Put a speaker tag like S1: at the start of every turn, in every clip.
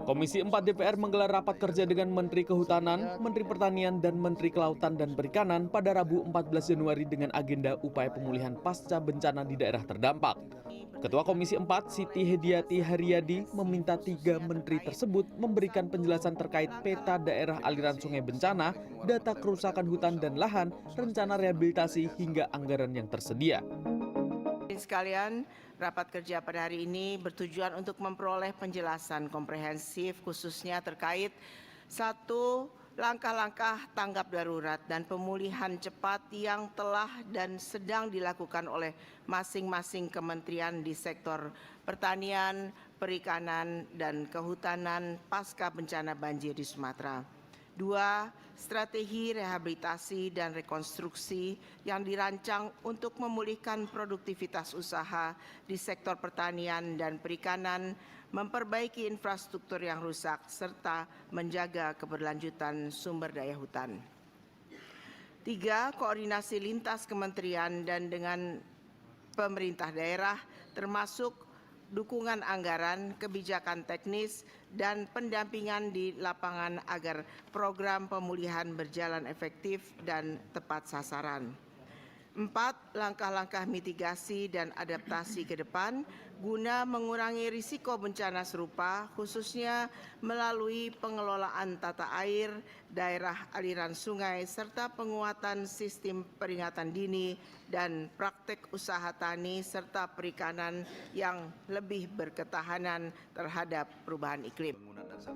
S1: Komisi 4 DPR menggelar rapat kerja dengan Menteri Kehutanan, Menteri Pertanian, dan Menteri Kelautan dan Perikanan pada Rabu 14 Januari dengan agenda upaya pemulihan pasca bencana di daerah terdampak. Ketua Komisi 4, Siti Hediati Haryadi, meminta 3 menteri tersebut memberikan penjelasan terkait peta daerah aliran sungai bencana, data kerusakan hutan dan lahan, rencana rehabilitasi, hingga anggaran yang tersedia.
S2: Sekalian, rapat kerja pada hari ini bertujuan untuk memperoleh penjelasan komprehensif khususnya terkait 1. Langkah-langkah tanggap darurat dan pemulihan cepat yang telah dan sedang dilakukan oleh masing-masing kementerian di sektor pertanian, perikanan, dan kehutanan pasca bencana banjir di Sumatera. 2. Strategi rehabilitasi dan rekonstruksi yang dirancang untuk memulihkan produktivitas usaha di sektor pertanian dan perikanan, memperbaiki infrastruktur yang rusak, serta menjaga keberlanjutan sumber daya hutan. 3. Koordinasi lintas kementerian dan dengan pemerintah daerah, termasuk dukungan anggaran, kebijakan teknis, dan pendampingan di lapangan agar program pemulihan berjalan efektif dan tepat sasaran. 4. Langkah-langkah mitigasi dan adaptasi ke depan guna mengurangi risiko bencana serupa, khususnya melalui pengelolaan tata air, daerah aliran sungai, serta penguatan sistem peringatan dini dan praktek usaha tani serta perikanan yang lebih berketahanan terhadap perubahan iklim.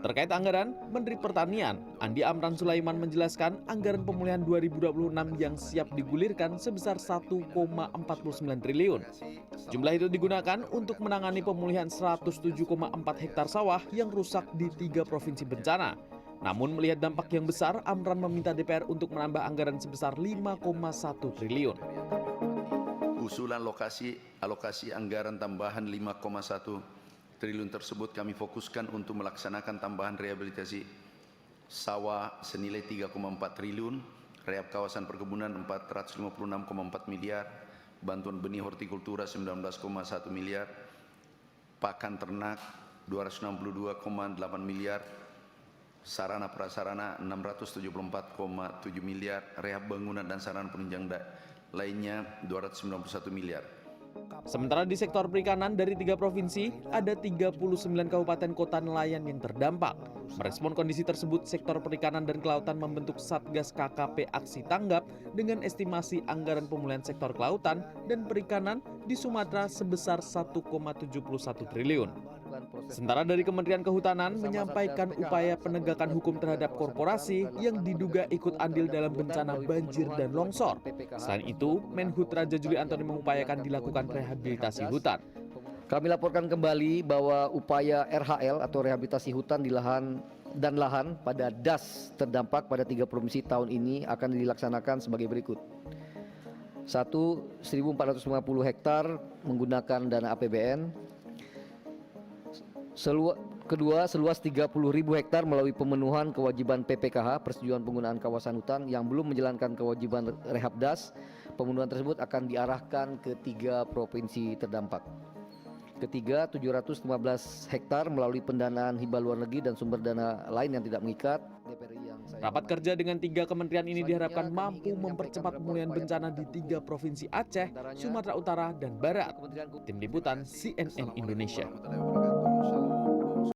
S1: Terkait anggaran, Menteri Pertanian, Andi Amran Sulaiman, menjelaskan anggaran pemulihan 2026 yang siap digulirkan sebesar 1,49 triliun. Jumlah itu digunakan untuk menangani pemulihan 107,4 hektar sawah yang rusak di 3 provinsi bencana. Namun melihat dampak yang besar, Amran meminta DPR untuk menambah anggaran sebesar 5,1 triliun.
S3: Usulan alokasi anggaran tambahan 5,1 triliun tersebut kami fokuskan untuk melaksanakan tambahan rehabilitasi sawah senilai 3,4 triliun, rehab kawasan perkebunan 456,4 miliar, bantuan benih hortikultura 19,1 miliar, pakan ternak 262,8 miliar, sarana prasarana 674,7 miliar, rehab bangunan dan sarana penunjang lainnya 291 miliar.
S1: Sementara di sektor perikanan dari 3 provinsi, ada 39 kabupaten kota nelayan yang terdampak. Merespon kondisi tersebut, sektor perikanan dan kelautan membentuk Satgas KKP Aksi Tanggap dengan estimasi anggaran pemulihan sektor kelautan dan perikanan di Sumatera sebesar 1,71 triliun. Sementara dari Kementerian Kehutanan menyampaikan upaya penegakan hukum terhadap korporasi yang diduga ikut andil dalam bencana banjir dan longsor. Selain itu, Menhub Raja Juli Antoni mengupayakan dilakukan rehabilitasi hutan.
S4: Kami laporkan kembali bahwa upaya RHL atau rehabilitasi hutan di lahan pada DAS terdampak pada 3 provinsi tahun ini akan dilaksanakan sebagai berikut. 1. 1.450 hektar menggunakan dana APBN. Kedua, seluas 30.000 hektar melalui pemenuhan kewajiban PPKH, persetujuan penggunaan kawasan hutan yang belum menjalankan kewajiban rehab DAS. Pemenuhan tersebut akan diarahkan ke 3 provinsi terdampak. Ketiga, 715 hektar melalui pendanaan hibah luar negeri dan sumber dana lain yang tidak mengikat.
S1: Rapat kerja dengan 3 kementerian ini diharapkan mampu mempercepat pemulihan bencana di 3 provinsi Aceh, Sumatera Utara, dan Barat. Tim Liputan CNN Indonesia.